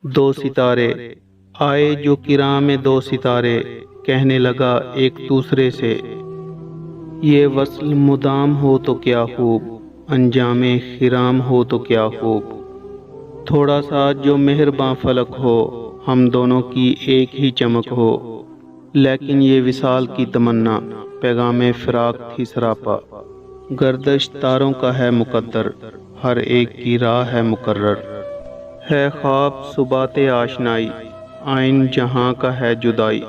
दो सितारे आए जो किरां में दो सितारे, कहने लगा एक दूसरे से, ये वस्ल मुदाम हो तो क्या खूब, अंजामे खिराम हो तो क्या खूब। थोड़ा सा जो मेहरबां फलक हो, हम दोनों की एक ही चमक हो। लेकिन ये विसाल की तमन्ना, पैगामे फिराक थी सरापा। गर्दश तारों का है मुकद्दर, हर एक की राह है मुकर्रर। है ख्वाब सुबाते आशनाई, आइन जहां का है जुदाई।